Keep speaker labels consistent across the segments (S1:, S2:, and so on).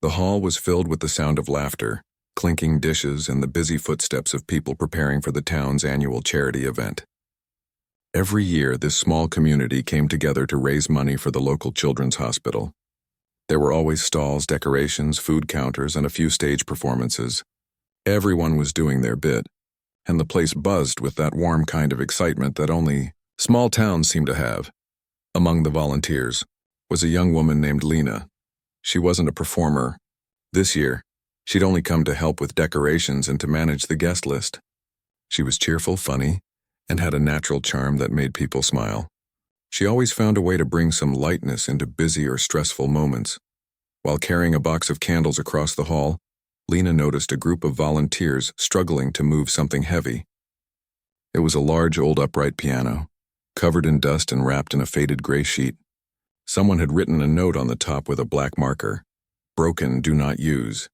S1: The hall was filled with the sound of laughter, clinking dishes, and the busy footsteps of people preparing for the town's annual charity event. Every year, this small community came together to raise money for the local children's hospital. There were always stalls, decorations, food counters, and a few stage performances. Everyone was doing their bit, and the place buzzed with that warm kind of excitement that only small towns seem to have. Among the volunteers was a young woman named Lena. She wasn't a performer. This year, she'd only come to help with decorations and to manage the guest list. She was cheerful, funny, and had a natural charm that made people smile. She always found a way to bring some lightness into busy or stressful moments. While carrying a box of candles across the hall, Lena noticed a group of volunteers struggling to move something heavy. It was a large old upright piano, covered in dust and wrapped in a faded gray sheet. Someone had written a note on the top with a black marker, "Broken, do not use."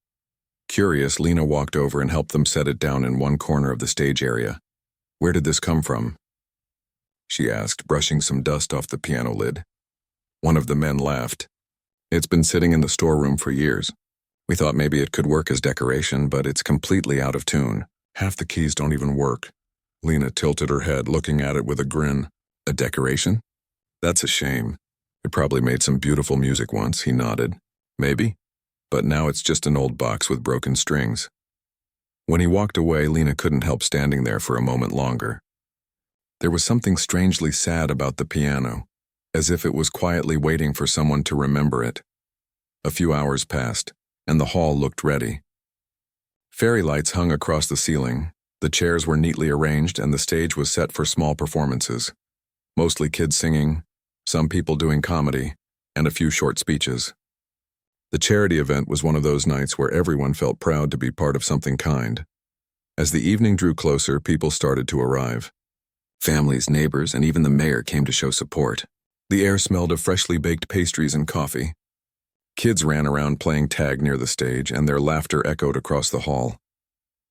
S1: Curious, Lena walked over and helped them set it down in one corner of the stage area. "Where did this come from?" she asked, brushing some dust off the piano lid. One of the men laughed. "It's been sitting in the storeroom for years. We thought maybe it could work as decoration, but it's completely out of tune. Half the keys don't even work." Lena tilted her head, looking at it with a grin. "A decoration? That's a shame. It probably made some beautiful music once," he nodded. "Maybe. But now it's just an old box with broken strings." When he walked away, Lena couldn't help standing there for a moment longer. There was something strangely sad about the piano, as if it was quietly waiting for someone to remember it. A few hours passed, and the hall looked ready. Fairy lights hung across the ceiling, the chairs were neatly arranged, and the stage was set for small performances. Mostly kids singing, some people doing comedy, and a few short speeches. The charity event was one of those nights where everyone felt proud to be part of something kind. As the evening drew closer, people started to arrive. Families, neighbors, and even the mayor came to show support. The air smelled of freshly baked pastries and coffee. Kids ran around playing tag near the stage, and their laughter echoed across the hall.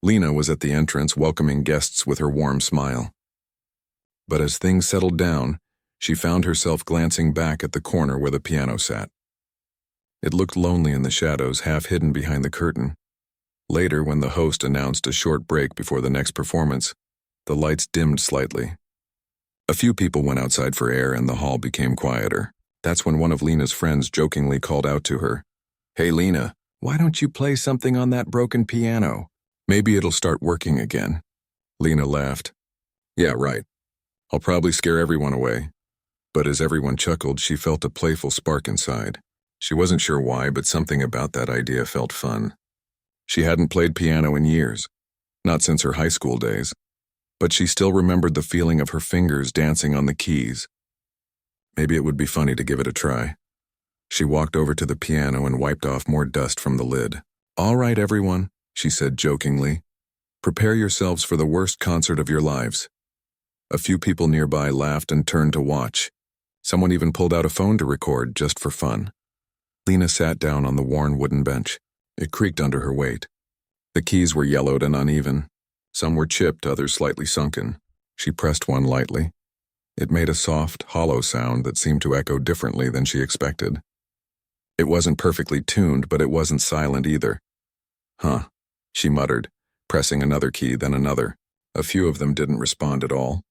S1: Lena was at the entrance, welcoming guests with her warm smile. But as things settled down, she found herself glancing back at the corner where the piano sat. It looked lonely in the shadows, half hidden behind the curtain. Later, when the host announced a short break before the next performance, the lights dimmed slightly. A few people went outside for air, and the hall became quieter. That's when one of Lena's friends jokingly called out to her, "Hey Lena, why don't you play something on that broken piano? Maybe it'll start working again." Lena laughed. "Yeah, right. I'll probably scare everyone away." But as everyone chuckled, she felt a playful spark inside. She wasn't sure why, but something about that idea felt fun. She hadn't played piano in years, not since her high school days, but she still remembered the feeling of her fingers dancing on the keys. Maybe it would be funny to give it a try. She walked over to the piano and wiped off more dust from the lid. "All right, everyone," she said jokingly. "Prepare yourselves for the worst concert of your lives." A few people nearby laughed and turned to watch. Someone even pulled out a phone to record, just for fun. Lena sat down on the worn wooden bench. It creaked under her weight. The keys were yellowed and uneven. Some were chipped, others slightly sunken. She pressed one lightly. It made a soft, hollow sound that seemed to echo differently than she expected. It wasn't perfectly tuned, but it wasn't silent either. "Huh," she muttered, pressing another key, then another. A few of them didn't respond at all.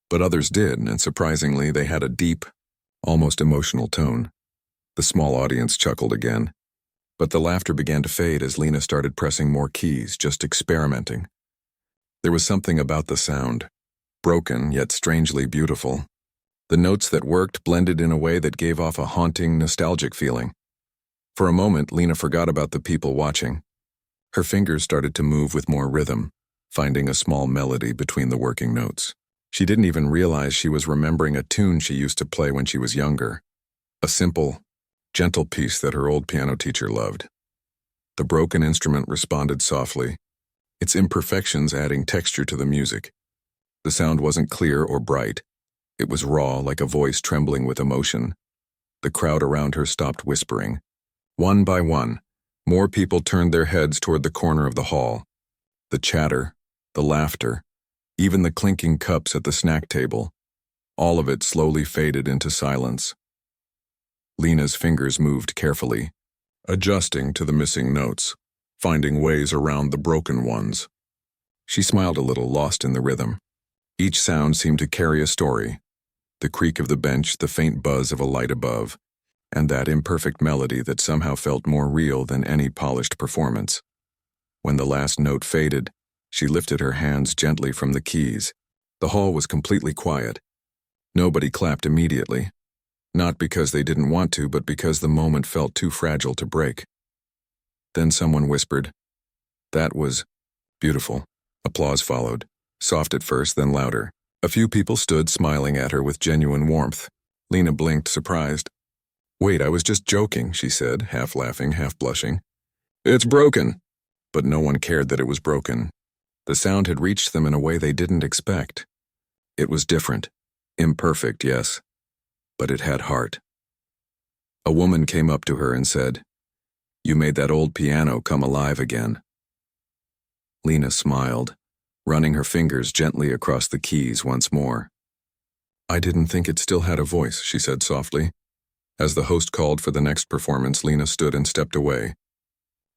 S1: But others did, and surprisingly, they had a deep, almost emotional tone. The small audience chuckled again. But the laughter began to fade as Lena started pressing more keys, just experimenting. There was something about the sound, broken yet strangely beautiful. The notes that worked blended in a way that gave off a haunting, nostalgic feeling. For a moment, Lena forgot about the people watching. Her fingers started to move with more rhythm, finding a small melody between the working notes. She didn't even realize she was remembering a tune she used to play when she was younger. A simple, gentle piece that her old piano teacher loved. The broken instrument responded softly, its imperfections adding texture to the music. The sound wasn't clear or bright. It was raw, like a voice trembling with emotion. The crowd around her stopped whispering. One by one, more people turned their heads toward the corner of the hall. The chatter, the laughter, even the clinking cups at the snack table, all of it slowly faded into silence. Lena's fingers moved carefully, adjusting to the missing notes, finding ways around the broken ones. She smiled a little, lost in the rhythm. Each sound seemed to carry a story. The creak of the bench, the faint buzz of a light above, and that imperfect melody that somehow felt more real than any polished performance. When the last note faded, she lifted her hands gently from the keys. The hall was completely quiet. Nobody clapped immediately. Not because they didn't want to, but because the moment felt too fragile to break. Then someone whispered, "That was beautiful." Applause followed, soft at first, then louder. A few people stood smiling at her with genuine warmth. Lena blinked, surprised. "Wait, I was just joking," she said, half laughing, half blushing. "It's broken." But no one cared that it was broken. The sound had reached them in a way they didn't expect. It was different. Imperfect, yes, but it had heart. A woman came up to her and said, "You made that old piano come alive again." Lena smiled, running her fingers gently across the keys once more. "I didn't think it still had a voice," she said softly. As the host called for the next performance, Lena stood and stepped away.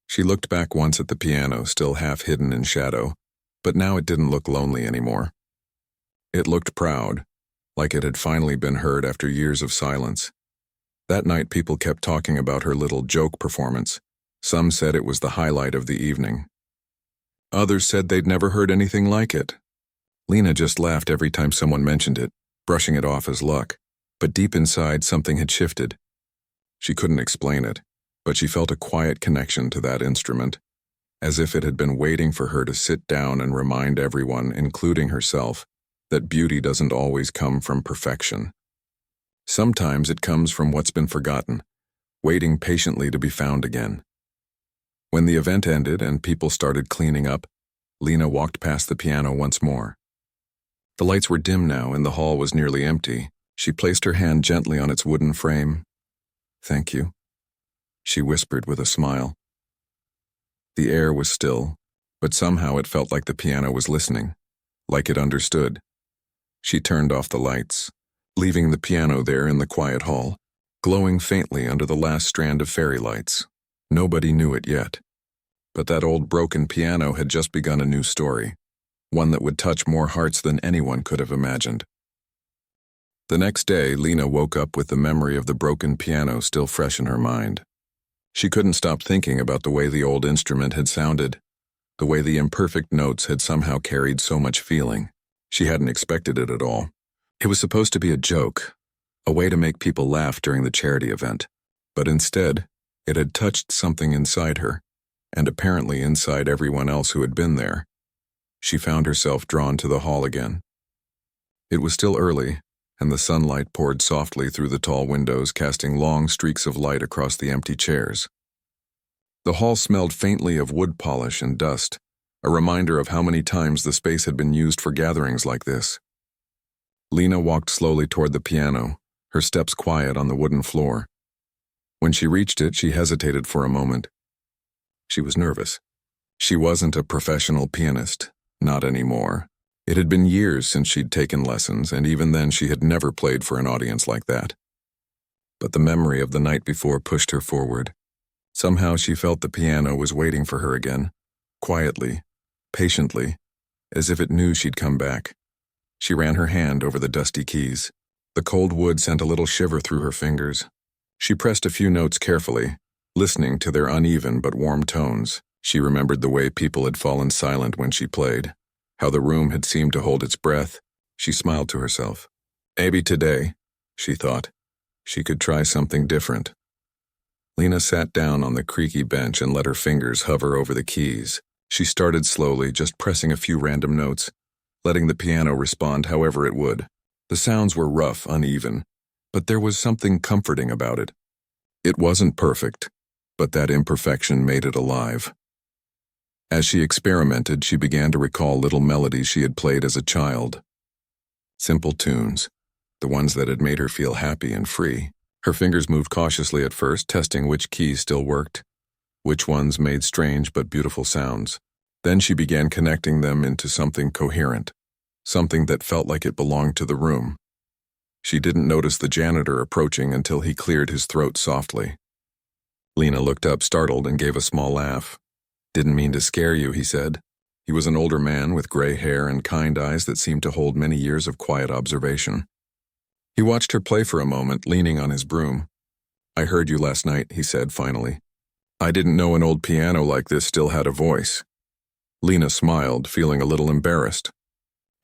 S1: She looked back once at the piano, still half hidden in shadow, but now it didn't look lonely anymore. It looked proud, like it had finally been heard after years of silence. That night people kept talking about her little joke performance. Some said it was the highlight of the evening. Others said they'd never heard anything like it. Lena just laughed every time someone mentioned it, brushing it off as luck. But deep inside, something had shifted. She couldn't explain it, but she felt a quiet connection to that instrument, as if it had been waiting for her to sit down and remind everyone, including herself, that beauty doesn't always come from perfection. Sometimes it comes from what's been forgotten, waiting patiently to be found again. When the event ended and people started cleaning up, Lena walked past the piano once more. The lights were dim now and the hall was nearly empty. She placed her hand gently on its wooden frame. "Thank you," she whispered with a smile. The air was still, but somehow it felt like the piano was listening, like it understood. She turned off the lights, leaving the piano there in the quiet hall, glowing faintly under the last strand of fairy lights. Nobody knew it yet, but that old broken piano had just begun a new story, one that would touch more hearts than anyone could have imagined. The next day, Lena woke up with the memory of the broken piano still fresh in her mind. She couldn't stop thinking about the way the old instrument had sounded, the way the imperfect notes had somehow carried so much feeling. She hadn't expected it at all. It was supposed to be a joke, a way to make people laugh during the charity event, but instead, it had touched something inside her, and apparently inside everyone else who had been there. She found herself drawn to the hall again. It was still early, and the sunlight poured softly through the tall windows, casting long streaks of light across the empty chairs. The hall smelled faintly of wood polish and dust, a reminder of how many times the space had been used for gatherings like this. Lena walked slowly toward the piano, her steps quiet on the wooden floor. When she reached it, she hesitated for a moment. She was nervous. She wasn't a professional pianist, not anymore. It had been years since she'd taken lessons, and even then she had never played for an audience like that. But the memory of the night before pushed her forward. Somehow she felt the piano was waiting for her again, quietly, patiently, as if it knew she'd come back. She ran her hand over the dusty keys. The cold wood sent a little shiver through her fingers. She pressed a few notes carefully, listening to their uneven but warm tones. She remembered the way people had fallen silent when she played, how the room had seemed to hold its breath. She smiled to herself. Maybe today, she thought, she could try something different. Lena sat down on the creaky bench and let her fingers hover over the keys. She started slowly, just pressing a few random notes, letting the piano respond however it would. The sounds were rough, uneven, but there was something comforting about it. It wasn't perfect, but that imperfection made it alive. As she experimented, she began to recall little melodies she had played as a child. Simple tunes, the ones that had made her feel happy and free. Her fingers moved cautiously at first, testing which keys still worked, which ones made strange but beautiful sounds. Then she began connecting them into something coherent, something that felt like it belonged to the room. She didn't notice the janitor approaching until he cleared his throat softly. Lena looked up, startled, and gave a small laugh. Didn't mean to scare you, he said. He was an older man with gray hair and kind eyes that seemed to hold many years of quiet observation. He watched her play for a moment, leaning on his broom. I heard you last night, he said finally. I didn't know an old piano like this still had a voice. Lena smiled, feeling a little embarrassed.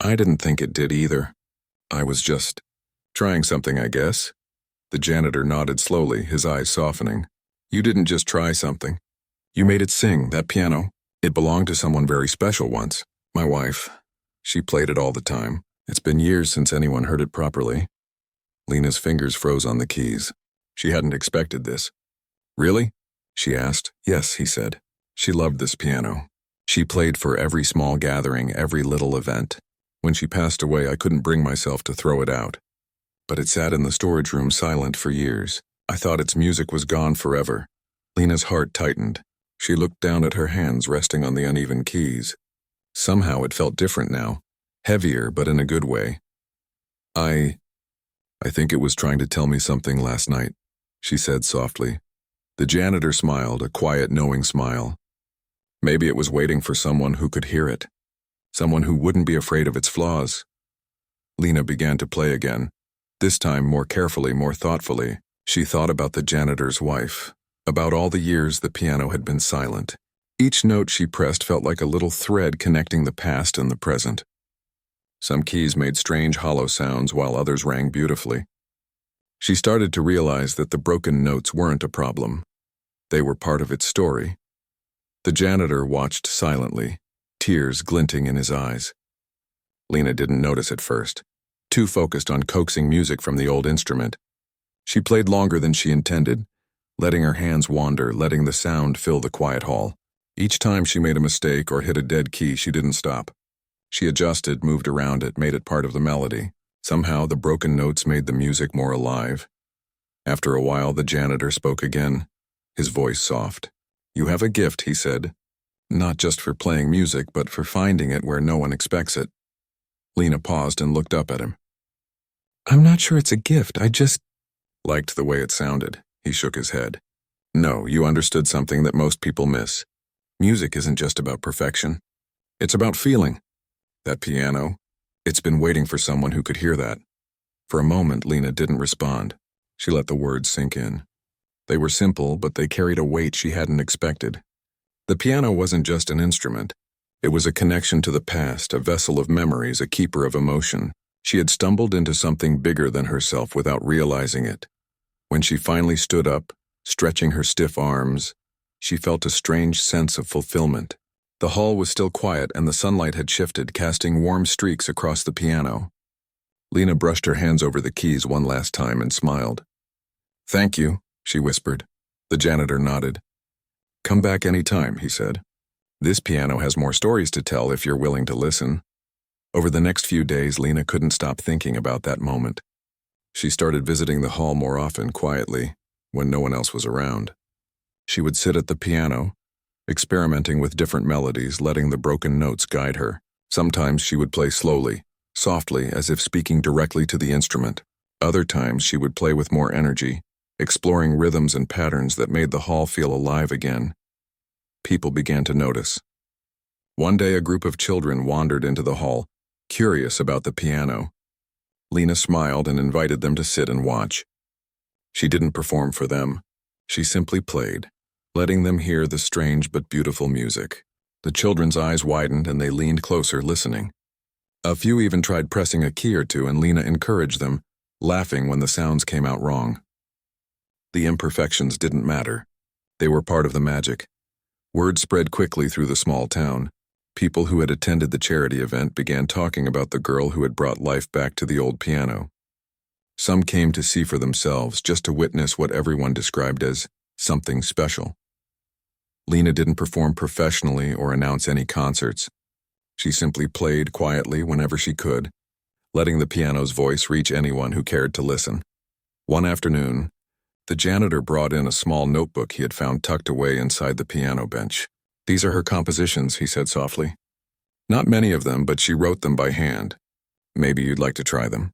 S1: I didn't think it did either. I was just trying something, I guess. The janitor nodded slowly, his eyes softening. You didn't just try something. You made it sing, that piano. It belonged to someone very special once. My wife. She played it all the time. It's been years since anyone heard it properly. Lena's fingers froze on the keys. She hadn't expected this. Really? She asked. Yes, he said. She loved this piano. She played for every small gathering, every little event. When she passed away, I couldn't bring myself to throw it out. But it sat in the storage room silent for years. I thought its music was gone forever. Lena's heart tightened. She looked down at her hands resting on the uneven keys. Somehow it felt different now. Heavier, but in a good way. I think it was trying to tell me something last night, she said softly. The janitor smiled, a quiet, knowing smile. Maybe it was waiting for someone who could hear it. Someone who wouldn't be afraid of its flaws. Lena began to play again. This time more carefully, more thoughtfully. She thought about the janitor's wife, about all the years the piano had been silent. Each note she pressed felt like a little thread connecting the past and the present. Some keys made strange hollow sounds while others rang beautifully. She started to realize that the broken notes weren't a problem. They were part of its story. The janitor watched silently, tears glinting in his eyes. Lena didn't notice at first, too focused on coaxing music from the old instrument. She played longer than she intended, letting her hands wander, letting the sound fill the quiet hall. Each time she made a mistake or hit a dead key, she didn't stop. She adjusted, moved around it, made it part of the melody. Somehow, the broken notes made the music more alive. After a while, the janitor spoke again, his voice soft. You have a gift, he said. Not just for playing music, but for finding it where no one expects it. Lena paused and looked up at him. I'm not sure it's a gift, I just liked the way it sounded. He shook his head. No, you understood something that most people miss. Music isn't just about perfection. It's about feeling. That piano, it's been waiting for someone who could hear that. For a moment, Lena didn't respond. She let the words sink in. They were simple, but they carried a weight she hadn't expected. The piano wasn't just an instrument. It was a connection to the past, a vessel of memories, a keeper of emotion. She had stumbled into something bigger than herself without realizing it. When she finally stood up, stretching her stiff arms, she felt a strange sense of fulfillment. The hall was still quiet and the sunlight had shifted, casting warm streaks across the piano. Lena brushed her hands over the keys one last time and smiled. Thank you, she whispered. The janitor nodded. Come back any time, he said. This piano has more stories to tell if you're willing to listen. Over the next few days, Lena couldn't stop thinking about that moment. She started visiting the hall more often, quietly, when no one else was around. She would sit at the piano, experimenting with different melodies, letting the broken notes guide her. Sometimes she would play slowly, softly, as if speaking directly to the instrument. Other times she would play with more energy, exploring rhythms and patterns that made the hall feel alive again. People began to notice. One day a group of children wandered into the hall, curious about the piano. Lena smiled and invited them to sit and watch. She didn't perform for them. She simply played, letting them hear the strange but beautiful music. The children's eyes widened and they leaned closer, listening. A few even tried pressing a key or two, and Lena encouraged them, laughing when the sounds came out wrong. The imperfections didn't matter. They were part of the magic. Word spread quickly through the small town. People who had attended the charity event began talking about the girl who had brought life back to the old piano. Some came to see for themselves, just to witness what everyone described as something special. Lena didn't perform professionally or announce any concerts. She simply played quietly whenever she could, letting the piano's voice reach anyone who cared to listen. One afternoon, the janitor brought in a small notebook he had found tucked away inside the piano bench. These are her compositions, he said softly. Not many of them, but she wrote them by hand. Maybe you'd like to try them.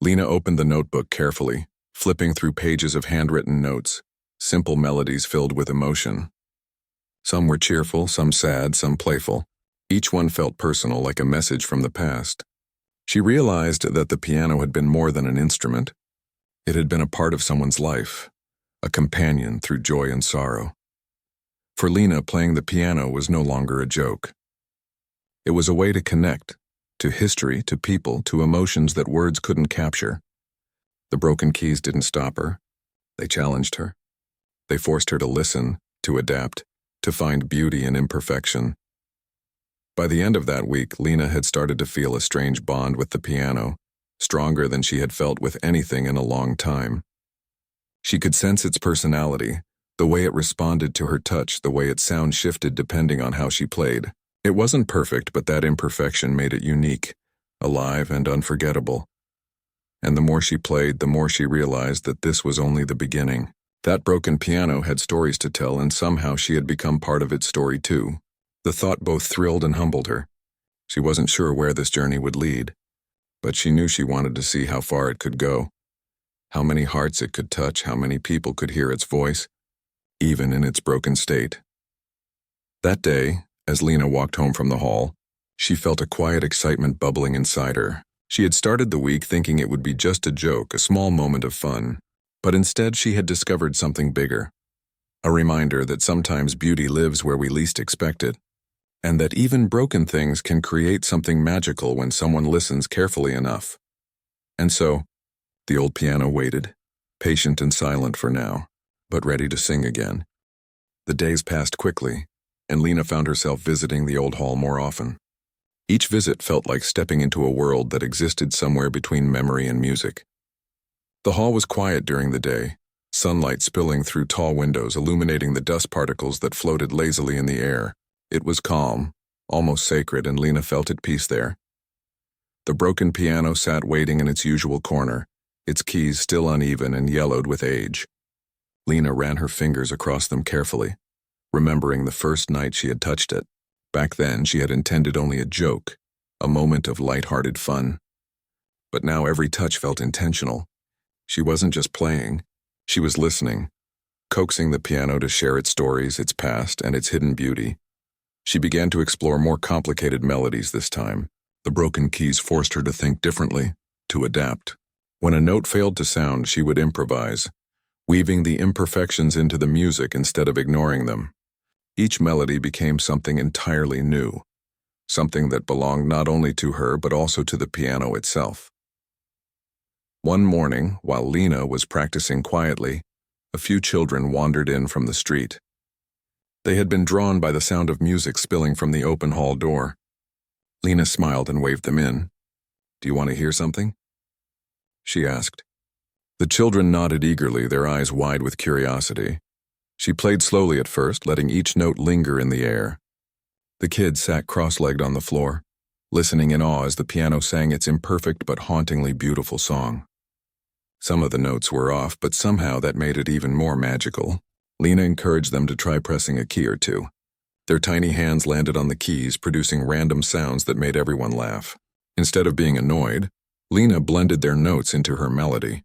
S1: Lena opened the notebook carefully, flipping through pages of handwritten notes. simple melodies filled with emotion. Some were cheerful, some sad, some playful. Each one felt personal, like a message from the past. She realized that the piano had been more than an instrument. It had been a part of someone's life, a companion through joy and sorrow. For Lena, playing the piano was no longer a joke. It was a way to connect, to history, to people, to emotions that words couldn't capture. The broken keys didn't stop her. They challenged her. They forced her to listen, to adapt, to find beauty in imperfection. By the end of that week, Lena had started to feel a strange bond with the piano, stronger than she had felt with anything in a long time. She could sense its personality, the way it responded to her touch, the way its sound shifted depending on how she played. It wasn't perfect, but that imperfection made it unique, alive, and unforgettable. And the more she played, the more she realized that this was only the beginning. That broken piano had stories to tell, and somehow she had become part of its story too. The thought both thrilled and humbled her. She wasn't sure where this journey would lead, but she knew she wanted to see how far it could go, how many hearts it could touch, how many people could hear its voice, even in its broken state. That day, as Lena walked home from the hall, she felt a quiet excitement bubbling inside her. She had started the week thinking it would be just a joke, a small moment of fun, but instead she had discovered something bigger, a reminder that sometimes beauty lives where we least expect it, and that even broken things can create something magical when someone listens carefully enough. And so, the old piano waited, patient and silent for now, but ready to sing again. The days passed quickly, and Lena found herself visiting the old hall more often. Each visit felt like stepping into a world that existed somewhere between memory and music. The hall was quiet during the day, sunlight spilling through tall windows, illuminating the dust particles that floated lazily in the air. It was calm, almost sacred, and Lena felt at peace there. The broken piano sat waiting in its usual corner, its keys still uneven and yellowed with age. Lena ran her fingers across them carefully, remembering the first night she had touched it. Back then, she had intended only a joke, a moment of light-hearted fun. But now every touch felt intentional. She wasn't just playing, she was listening, coaxing the piano to share its stories, its past, and its hidden beauty. She began to explore more complicated melodies this time. The broken keys forced her to think differently, to adapt. When a note failed to sound, she would improvise, weaving the imperfections into the music instead of ignoring them. Each melody became something entirely new, something that belonged not only to her but also to the piano itself. One morning, while Lena was practicing quietly, a few children wandered in from the street. They had been drawn by the sound of music spilling from the open hall door. Lena smiled and waved them in. "Do you want to hear something?" she asked. The children nodded eagerly, their eyes wide with curiosity. She played slowly at first, letting each note linger in the air. The kids sat cross-legged on the floor, listening in awe as the piano sang its imperfect but hauntingly beautiful song. Some of the notes were off, but somehow that made it even more magical. Lena encouraged them to try pressing a key or two. Their tiny hands landed on the keys, producing random sounds that made everyone laugh. Instead of being annoyed, Lena blended their notes into her melody.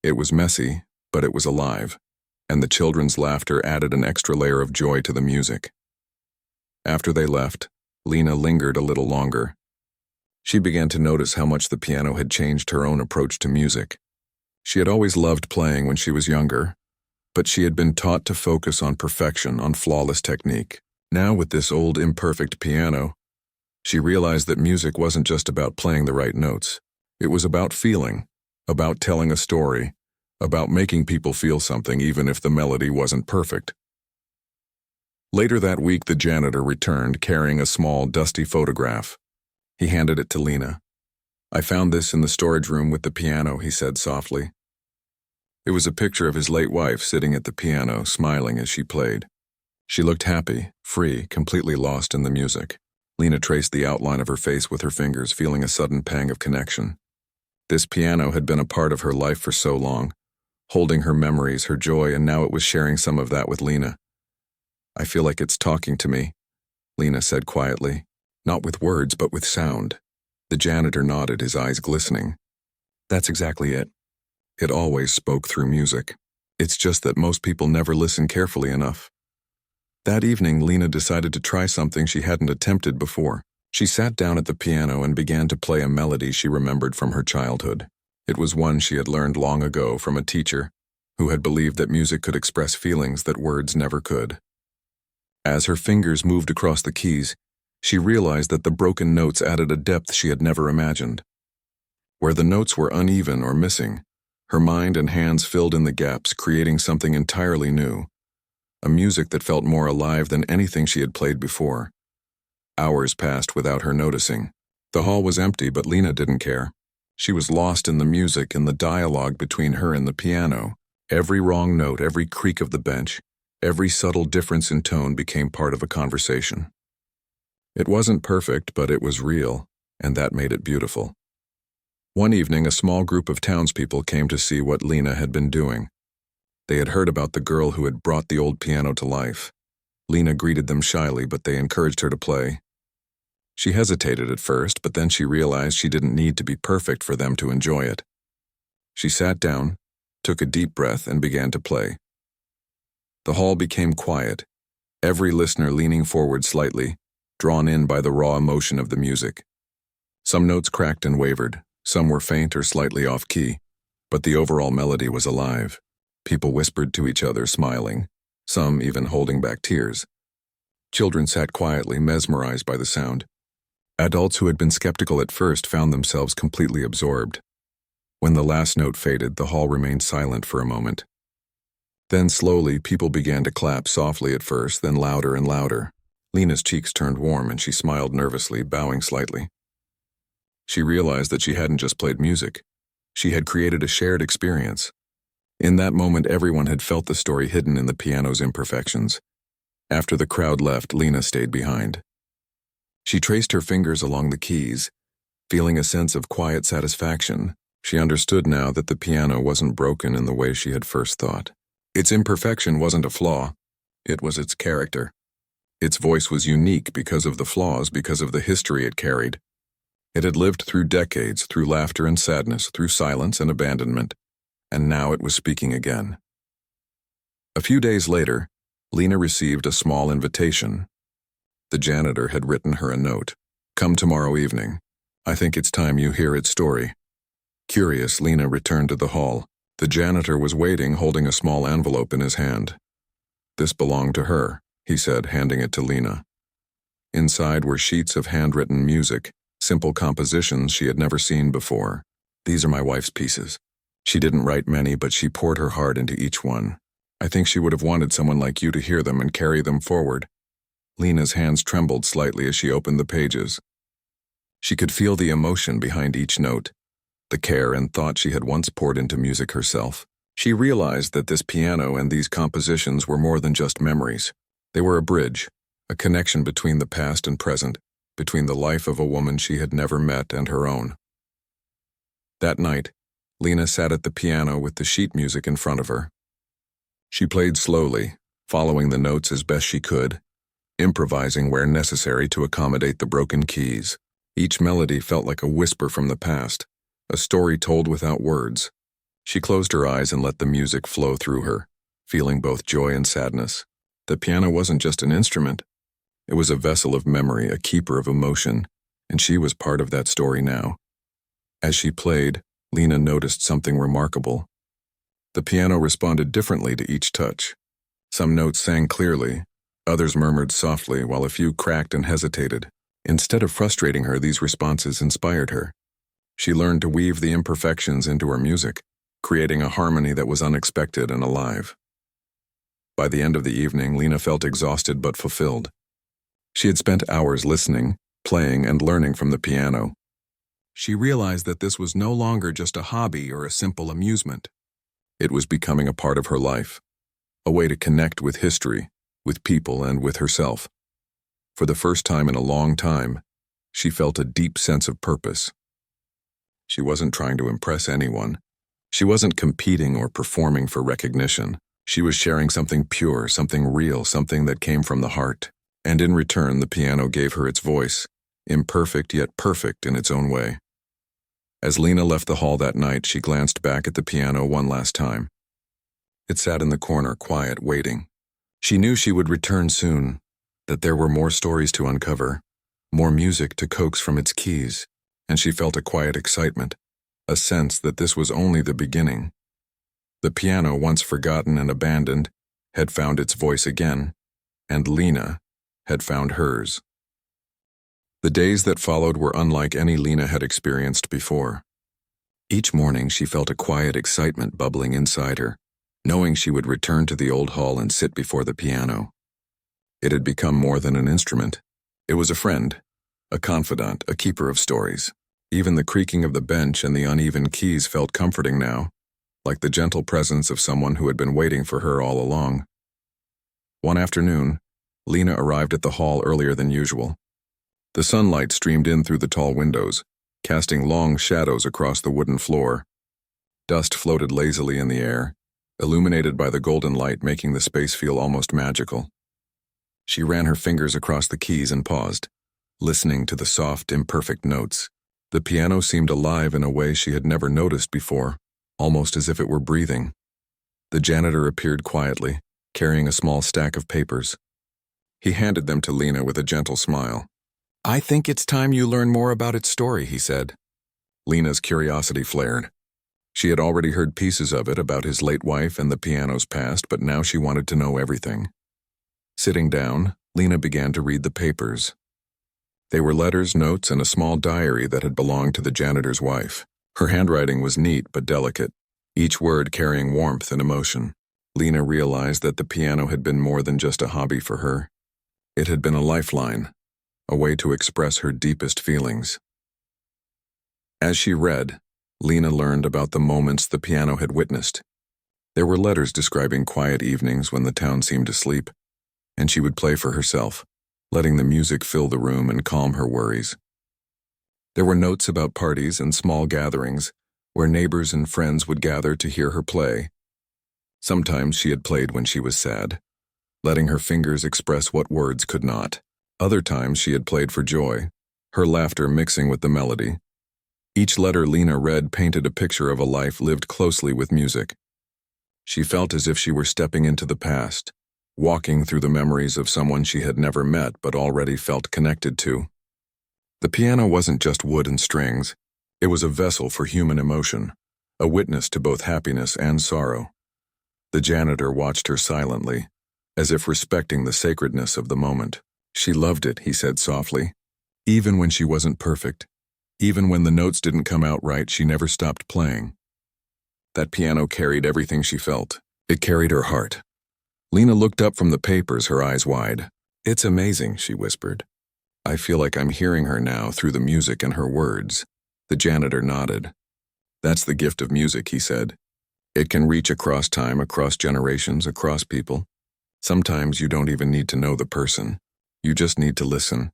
S1: It was messy, but it was alive, and the children's laughter added an extra layer of joy to the music. After they left, Lena lingered a little longer. She began to notice how much the piano had changed her own approach to music. She had always loved playing when she was younger, but she had been taught to focus on perfection, on flawless technique. Now, with this old, imperfect piano, she realized that music wasn't just about playing the right notes. It was about feeling, about telling a story, about making people feel something even if the melody wasn't perfect. Later that week, the janitor returned carrying a small, dusty photograph. He handed it to Lena. "I found this in the storage room with the piano," he said softly. It was a picture of his late wife sitting at the piano, smiling as she played. She looked happy, free, completely lost in the music. Lena traced the outline of her face with her fingers, feeling a sudden pang of connection. This piano had been a part of her life for so long, holding her memories, her joy, and now it was sharing some of that with Lena. "I feel like it's talking to me," Lena said quietly, not with words but with sound. The janitor nodded, his eyes glistening. "That's exactly it. It always spoke through music. It's just that most people never listen carefully enough. That evening, Lena decided to try something she hadn't attempted before. She sat down at the piano and began to play a melody she remembered from her childhood. It was one she had learned long ago from a teacher who had believed that music could express feelings that words never could. As her fingers moved across the keys, she realized that the broken notes added a depth she had never imagined. Where the notes were uneven or missing, her mind and hands filled in the gaps, creating something entirely new. A music that felt more alive than anything she had played before. Hours passed without her noticing. The hall was empty, but Lena didn't care. She was lost in the music and the dialogue between her and the piano. Every wrong note, every creak of the bench, every subtle difference in tone became part of a conversation. It wasn't perfect, but it was real, and that made it beautiful. One evening, a small group of townspeople came to see what Lena had been doing. They had heard about the girl who had brought the old piano to life. Lena greeted them shyly, but they encouraged her to play. She hesitated at first, but then she realized she didn't need to be perfect for them to enjoy it. She sat down, took a deep breath, and began to play. The hall became quiet, every listener leaning forward slightly, drawn in by the raw emotion of the music. Some notes cracked and wavered, some were faint or slightly off-key, but the overall melody was alive. People whispered to each other, smiling, some even holding back tears. Children sat quietly, mesmerized by the sound. Adults who had been skeptical at first found themselves completely absorbed. When the last note faded, the hall remained silent for a moment. Then slowly, people began to clap, softly at first, then louder and louder. Lena's cheeks turned warm and she smiled nervously, bowing slightly. She realized that she hadn't just played music. She had created a shared experience. In that moment, everyone had felt the story hidden in the piano's imperfections. After the crowd left, Lena stayed behind. She traced her fingers along the keys, feeling a sense of quiet satisfaction. She understood now that the piano wasn't broken in the way she had first thought. Its imperfection wasn't a flaw. It was its character. Its voice was unique because of the flaws, because of the history it carried. It had lived through decades, through laughter and sadness, through silence and abandonment, and now it was speaking again. A few days later, Lena received a small invitation. The janitor had written her a note. "Come tomorrow evening. I think it's time you hear its story." Curious, Lena returned to the hall. The janitor was waiting, holding a small envelope in his hand. "This belonged to her," he said, handing it to Lena. Inside were sheets of handwritten music, simple compositions she had never seen before. "These are my wife's pieces. She didn't write many, but she poured her heart into each one. I think she would have wanted someone like you to hear them and carry them forward." Lena's hands trembled slightly as she opened the pages. She could feel the emotion behind each note, the care and thought she had once poured into music herself. She realized that this piano and these compositions were more than just memories. They were a bridge, a connection between the past and present, between the life of a woman she had never met and her own. That night, Lena sat at the piano with the sheet music in front of her. She played slowly, following the notes as best she could, improvising where necessary to accommodate the broken keys. Each melody felt like a whisper from the past, a story told without words. She closed her eyes and let the music flow through her, feeling both joy and sadness. The piano wasn't just an instrument. It was a vessel of memory, a keeper of emotion, and she was part of that story now. As she played, Lena noticed something remarkable. The piano responded differently to each touch. Some notes sang clearly, others murmured softly, while a few cracked and hesitated. Instead of frustrating her, these responses inspired her. She learned to weave the imperfections into her music, creating a harmony that was unexpected and alive. By the end of the evening, Lena felt exhausted but fulfilled. She had spent hours listening, playing, and learning from the piano. She realized that this was no longer just a hobby or a simple amusement. It was becoming a part of her life, a way to connect with history, with people, and with herself. For the first time in a long time, she felt a deep sense of purpose. She wasn't trying to impress anyone. She wasn't competing or performing for recognition. She was sharing something pure, something real, something that came from the heart. And in return, the piano gave her its voice, imperfect yet perfect in its own way. As Lena left the hall that night, she glanced back at the piano one last time. It sat in the corner, quiet, waiting. She knew she would return soon, that there were more stories to uncover, more music to coax from its keys, and she felt a quiet excitement, a sense that this was only the beginning. The piano, once forgotten and abandoned, had found its voice again, and Lena had found hers. The days that followed were unlike any Lena had experienced before. Each morning she felt a quiet excitement bubbling inside her, knowing she would return to the old hall and sit before the piano. It had become more than an instrument. It was a friend, a confidant, a keeper of stories. Even the creaking of the bench and the uneven keys felt comforting now, like the gentle presence of someone who had been waiting for her all along. One afternoon, Lena arrived at the hall earlier than usual. The sunlight streamed in through the tall windows, casting long shadows across the wooden floor. Dust floated lazily in the air, illuminated by the golden light, making the space feel almost magical. She ran her fingers across the keys and paused, listening to the soft, imperfect notes. The piano seemed alive in a way she had never noticed before, almost as if it were breathing. The janitor appeared quietly, carrying a small stack of papers. He handed them to Lena with a gentle smile. "I think it's time you learn more about its story," he said. Lena's curiosity flared. She had already heard pieces of it about his late wife and the piano's past, but now she wanted to know everything. Sitting down, Lena began to read the papers. They were letters, notes, and a small diary that had belonged to the janitor's wife. Her handwriting was neat but delicate, each word carrying warmth and emotion. Lena realized that the piano had been more than just a hobby for her. It had been a lifeline, a way to express her deepest feelings. As she read, Lena learned about the moments the piano had witnessed. There were letters describing quiet evenings when the town seemed asleep, and she would play for herself, letting the music fill the room and calm her worries. There were notes about parties and small gatherings, where neighbors and friends would gather to hear her play. Sometimes she had played when she was sad, letting her fingers express what words could not. Other times she had played for joy, her laughter mixing with the melody. Each letter Lena read painted a picture of a life lived closely with music. She felt as if she were stepping into the past, walking through the memories of someone she had never met but already felt connected to. The piano wasn't just wood and strings. It was a vessel for human emotion, a witness to both happiness and sorrow. The janitor watched her silently, as if respecting the sacredness of the moment. "She loved it," he said softly. "Even when she wasn't perfect, even when the notes didn't come out right, she never stopped playing." That piano carried everything she felt. It carried her heart. Lena looked up from the papers, her eyes wide. "It's amazing," she whispered. "I feel like I'm hearing her now through the music and her words." The janitor nodded. "That's the gift of music," he said. "It can reach across time, across generations, across people. Sometimes you don't even need to know the person. You just need to listen."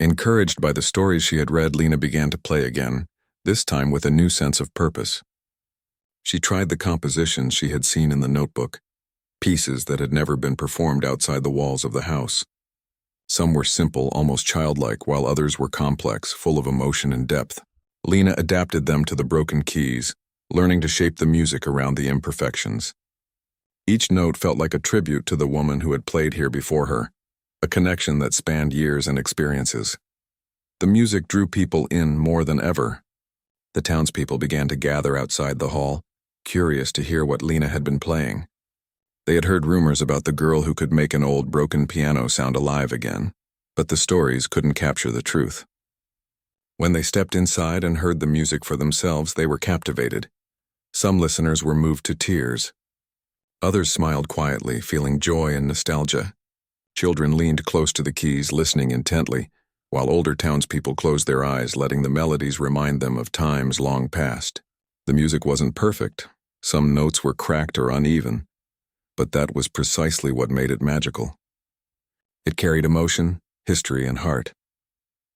S1: Encouraged by the stories she had read, Lena began to play again, this time with a new sense of purpose. She tried the compositions she had seen in the notebook, pieces that had never been performed outside the walls of the house. Some were simple, almost childlike, while others were complex, full of emotion and depth. Lena adapted them to the broken keys, learning to shape the music around the imperfections. Each note felt like a tribute to the woman who had played here before her, a connection that spanned years and experiences. The music drew people in more than ever. The townspeople began to gather outside the hall, curious to hear what Lena had been playing. They had heard rumors about the girl who could make an old broken piano sound alive again, but the stories couldn't capture the truth. When they stepped inside and heard the music for themselves, they were captivated. Some listeners were moved to tears. Others smiled quietly, feeling joy and nostalgia. Children leaned close to the keys, listening intently, while older townspeople closed their eyes, letting the melodies remind them of times long past. The music wasn't perfect. Some notes were cracked or uneven, but that was precisely what made it magical. It carried emotion, history, and heart.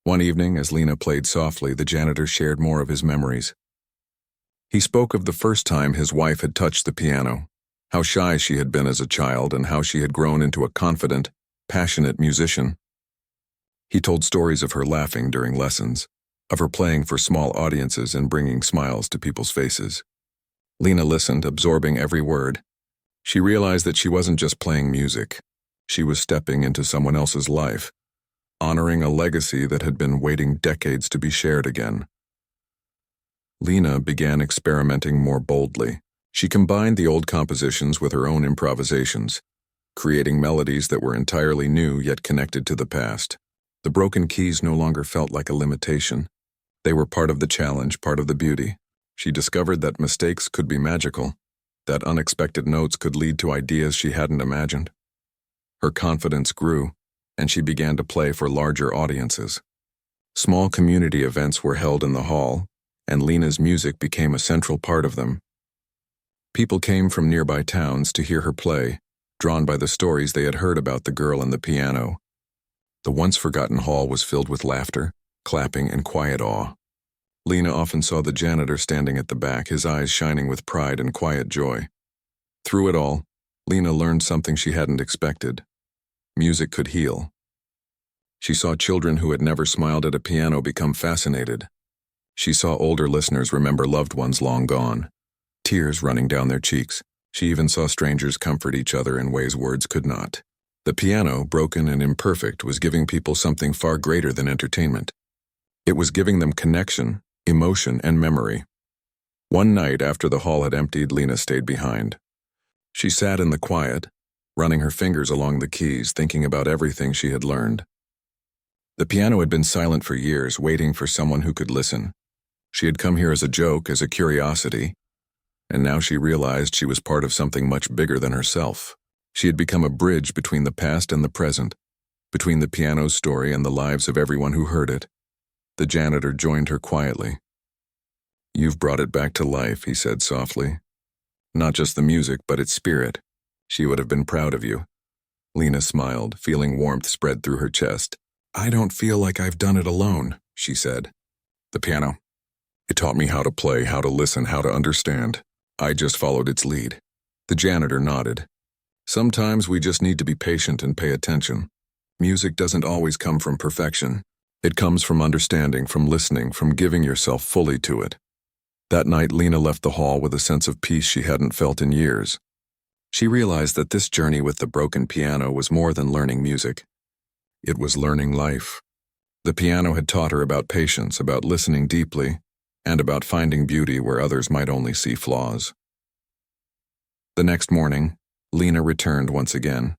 S1: One evening, as Lena played softly, the janitor shared more of his memories. He spoke of the first time his wife had touched the piano, how shy she had been as a child, and how she had grown into a confident, passionate musician. He told stories of her laughing during lessons, of her playing for small audiences and bringing smiles to people's faces. Lena listened, absorbing every word. She realized that she wasn't just playing music. She was stepping into someone else's life, honoring a legacy that had been waiting decades to be shared again. Lena began experimenting more boldly. She combined the old compositions with her own improvisations, creating melodies that were entirely new yet connected to the past. The broken keys no longer felt like a limitation. They were part of the challenge, part of the beauty. She discovered that mistakes could be magical, that unexpected notes could lead to ideas she hadn't imagined. Her confidence grew, and she began to play for larger audiences. Small community events were held in the hall, and Lena's music became a central part of them. People came from nearby towns to hear her play, drawn by the stories they had heard about the girl and the piano. The once-forgotten hall was filled with laughter, clapping, and quiet awe. Lena often saw the janitor standing at the back, his eyes shining with pride and quiet joy. Through it all, Lena learned something she hadn't expected. Music could heal. She saw children who had never smiled at a piano become fascinated. She saw older listeners remember loved ones long gone, tears running down their cheeks. She even saw strangers comfort each other in ways words could not. The piano, broken and imperfect, was giving people something far greater than entertainment. It was giving them connection, emotion, and memory. One night after the hall had emptied, Lena stayed behind. She sat in the quiet, running her fingers along the keys, thinking about everything she had learned. The piano had been silent for years, waiting for someone who could listen. She had come here as a joke, as a curiosity, and now she realized she was part of something much bigger than herself. She had become a bridge between the past and the present, between the piano's story and the lives of everyone who heard it. The janitor joined her quietly. "You've brought it back to life," he said softly. "Not just the music, but its spirit. She would have been proud of you." Lena smiled, feeling warmth spread through her chest. "I don't feel like I've done it alone," she said. "The piano. It taught me how to play, how to listen, how to understand. I just followed its lead." The janitor nodded. "Sometimes we just need to be patient and pay attention. Music doesn't always come from perfection. It comes from understanding, from listening, from giving yourself fully to it." That night, Lena left the hall with a sense of peace she hadn't felt in years. She realized that this journey with the broken piano was more than learning music. It was learning life. The piano had taught her about patience, about listening deeply, and about finding beauty where others might only see flaws. The next morning, Lena returned once again.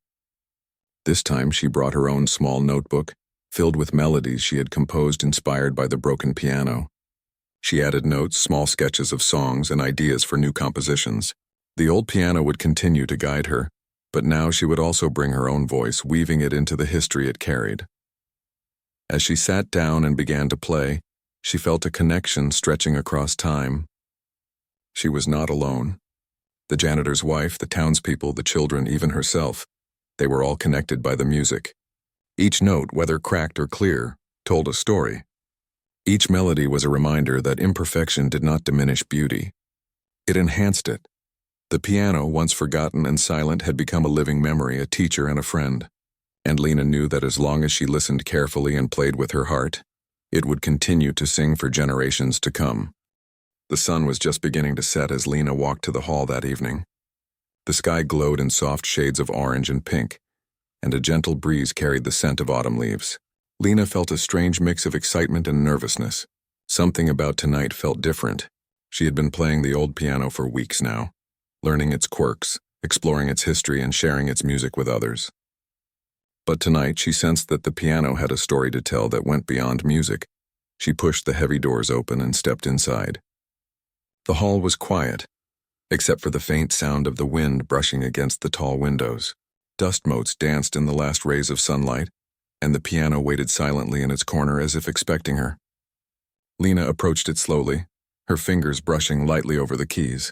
S1: This time she brought her own small notebook, filled with melodies she had composed inspired by the broken piano. She added notes, small sketches of songs, and ideas for new compositions. The old piano would continue to guide her, but now she would also bring her own voice, weaving it into the history it carried. As she sat down and began to play, she felt a connection stretching across time. She was not alone. The janitor's wife, the townspeople, the children, even herself, they were all connected by the music. Each note, whether cracked or clear, told a story. Each melody was a reminder that imperfection did not diminish beauty. It enhanced it. The piano, once forgotten and silent, had become a living memory, a teacher and a friend. And Lena knew that as long as she listened carefully and played with her heart, it would continue to sing for generations to come. The sun was just beginning to set as Lena walked to the hall that evening. The sky glowed in soft shades of orange and pink, and a gentle breeze carried the scent of autumn leaves. Lena felt a strange mix of excitement and nervousness. Something about tonight felt different. She had been playing the old piano for weeks now, learning its quirks, exploring its history, and sharing its music with others. But tonight she sensed that the piano had a story to tell that went beyond music. She pushed the heavy doors open and stepped inside. The hall was quiet, except for the faint sound of the wind brushing against the tall windows. Dust motes danced in the last rays of sunlight, and the piano waited silently in its corner as if expecting her. Lena approached it slowly, her fingers brushing lightly over the keys.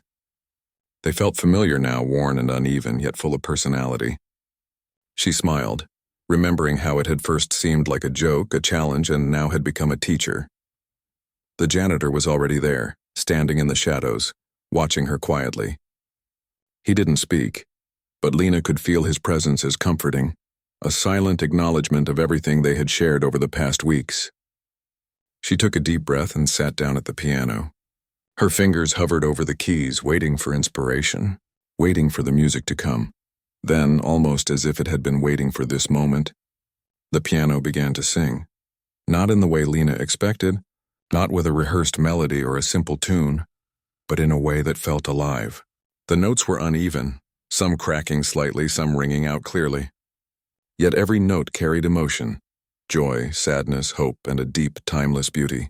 S1: They felt familiar now, worn and uneven, yet full of personality. She smiled, remembering how it had first seemed like a joke, a challenge, and now had become a teacher. The janitor was already there, standing in the shadows, watching her quietly. He didn't speak, but Lena could feel his presence as comforting, a silent acknowledgement of everything they had shared over the past weeks. She took a deep breath and sat down at the piano. Her fingers hovered over the keys, waiting for inspiration, waiting for the music to come. Then, almost as if it had been waiting for this moment, the piano began to sing. Not in the way Lena expected, not with a rehearsed melody or a simple tune, but in a way that felt alive. The notes were uneven, some cracking slightly, some ringing out clearly. Yet every note carried emotion, joy, sadness, hope, and a deep, timeless beauty.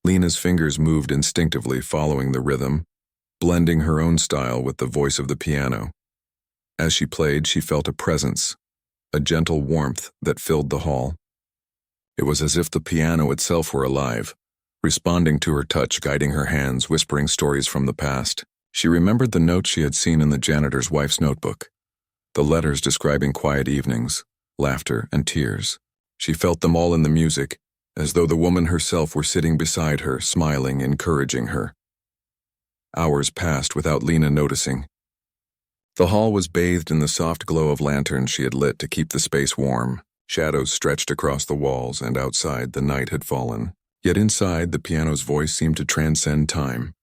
S1: Lena's fingers moved instinctively, following the rhythm, blending her own style with the voice of the piano. As she played, she felt a presence, a gentle warmth that filled the hall. It was as if the piano itself were alive, responding to her touch, guiding her hands, whispering stories from the past. She remembered the notes she had seen in the janitor's wife's notebook, the letters describing quiet evenings, laughter, and tears. She felt them all in the music, as though the woman herself were sitting beside her, smiling, encouraging her. Hours passed without Lena noticing. The hall was bathed in the soft glow of lanterns she had lit to keep the space warm. Shadows stretched across the walls, and outside the night had fallen. Yet inside, the piano's voice seemed to transcend time,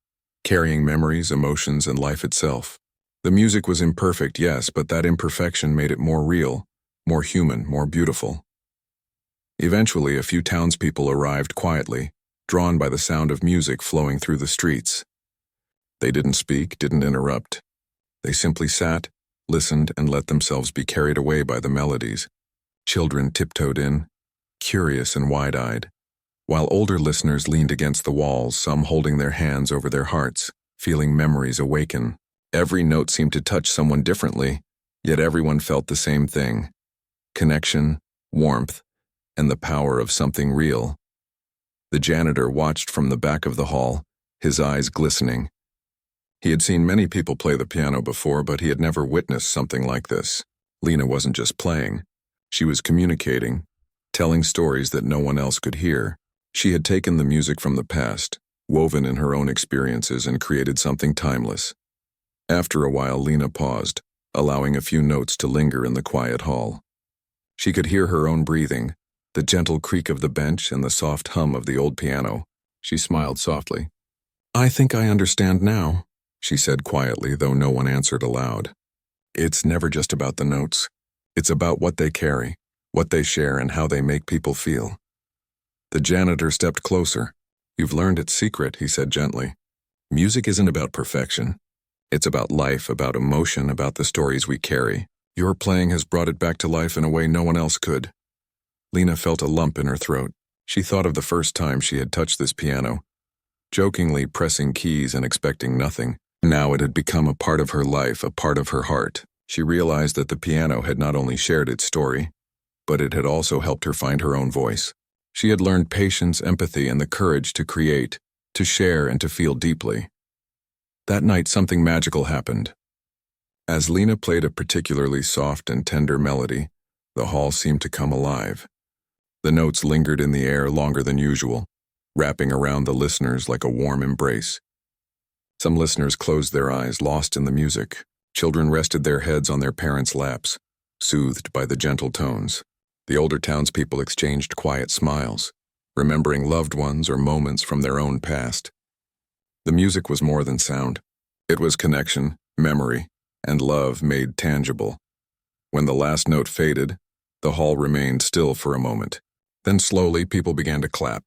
S1: carrying memories, emotions, and life itself. The music was imperfect, yes, but that imperfection made it more real, more human, more beautiful. Eventually, a few townspeople arrived quietly, drawn by the sound of music flowing through the streets. They didn't speak, didn't interrupt. They simply sat, listened, and let themselves be carried away by the melodies. Children tiptoed in, curious and wide-eyed, while older listeners leaned against the walls, some holding their hands over their hearts, feeling memories awaken. Every note seemed to touch someone differently, yet everyone felt the same thing: connection, warmth, and the power of something real. The janitor watched from the back of the hall, his eyes glistening. He had seen many people play the piano before, but he had never witnessed something like this. Lena wasn't just playing. She was communicating, telling stories that no one else could hear. She had taken the music from the past, woven in her own experiences, and created something timeless. After a while, Lena paused, allowing a few notes to linger in the quiet hall. She could hear her own breathing, the gentle creak of the bench and the soft hum of the old piano. She smiled softly. "I think I understand now," she said quietly, though no one answered aloud. It's never just about the notes. It's about what they carry, what they share, and how they make people feel. The janitor stepped closer. "You've learned its secret," he said gently. "Music isn't about perfection. It's about life, about emotion, about the stories we carry. Your playing has brought it back to life in a way no one else could." Lena felt a lump in her throat. She thought of the first time she had touched this piano, jokingly pressing keys and expecting nothing. Now it had become a part of her life, a part of her heart. She realized that the piano had not only shared its story, but it had also helped her find her own voice. She had learned patience, empathy, and the courage to create, to share, and to feel deeply. That night, something magical happened. As Lena played a particularly soft and tender melody, the hall seemed to come alive. The notes lingered in the air longer than usual, wrapping around the listeners like a warm embrace. Some listeners closed their eyes, lost in the music. Children rested their heads on their parents' laps, soothed by the gentle tones. The older townspeople exchanged quiet smiles, remembering loved ones or moments from their own past. The music was more than sound. It was connection, memory, and love made tangible. When the last note faded, the hall remained still for a moment. Then slowly people began to clap,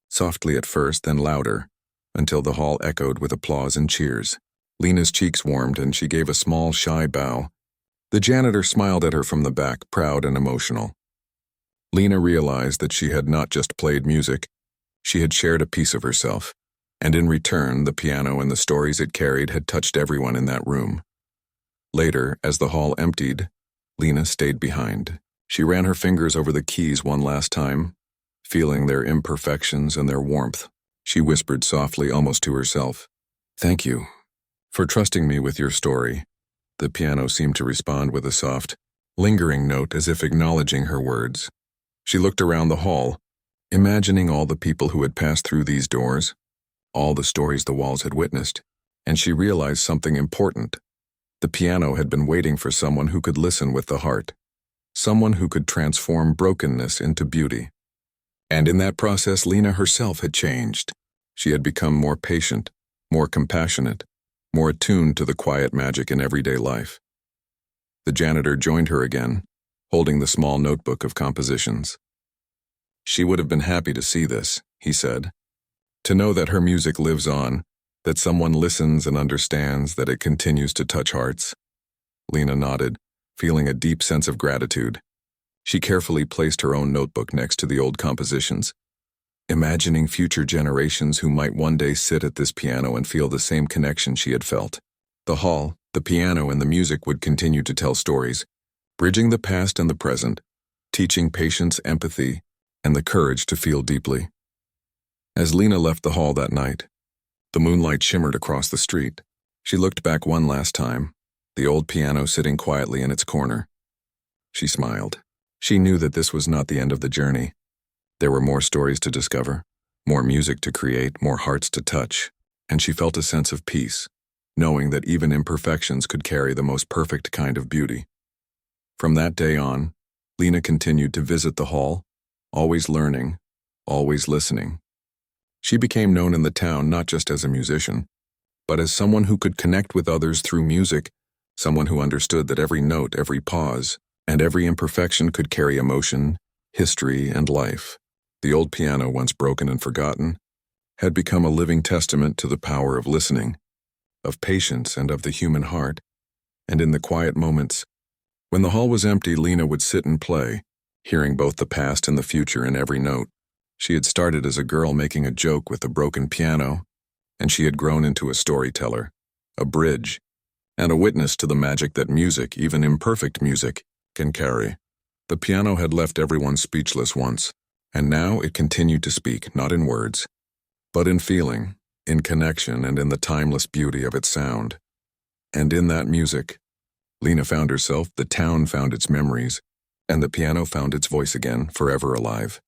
S1: softly at first, then louder, until the hall echoed with applause and cheers. Lena's cheeks warmed and she gave a small, shy bow. The janitor smiled at her from the back, proud and emotional. Lena realized that she had not just played music, she had shared a piece of herself, and in return, the piano and the stories it carried had touched everyone in that room. Later, as the hall emptied, Lena stayed behind. She ran her fingers over the keys one last time, feeling their imperfections and their warmth. She whispered softly, almost to herself, "Thank you for trusting me with your story." The piano seemed to respond with a soft, lingering note as if acknowledging her words. She looked around the hall, imagining all the people who had passed through these doors, all the stories the walls had witnessed, and she realized something important. The piano had been waiting for someone who could listen with the heart, someone who could transform brokenness into beauty. And in that process, Lena herself had changed. She had become more patient, more compassionate, more attuned to the quiet magic in everyday life. The janitor joined her again, holding the small notebook of compositions. She would have been happy to see this, he said, to know that her music lives on, that someone listens and understands, that it continues to touch hearts. Lena nodded, feeling a deep sense of gratitude. She carefully placed her own notebook next to the old compositions, imagining future generations who might one day sit at this piano and feel the same connection she had felt. The hall, the piano, and the music would continue to tell stories, bridging the past and the present, teaching patience, empathy, and the courage to feel deeply. As Lena left the hall that night, the moonlight shimmered across the street. She looked back one last time, the old piano sitting quietly in its corner. She smiled. She knew that this was not the end of the journey. There were more stories to discover, more music to create, more hearts to touch, and she felt a sense of peace, knowing that even imperfections could carry the most perfect kind of beauty. From that day on, Lena continued to visit the hall, always learning, always listening. She became known in the town not just as a musician, but as someone who could connect with others through music, someone who understood that every note, every pause, and every imperfection could carry emotion, history, and life. The old piano, once broken and forgotten, had become a living testament to the power of listening, of patience, and of the human heart. And in the quiet moments, when the hall was empty, Lena would sit and play, hearing both the past and the future in every note. She had started as a girl making a joke with a broken piano, and she had grown into a storyteller, a bridge, and a witness to the magic that music, even imperfect music, can carry. The piano had left everyone speechless once, and now it continued to speak, not in words, but in feeling, in connection, and in the timeless beauty of its sound. And in that music, Lena found herself, the town found its memories, and the piano found its voice again, forever alive.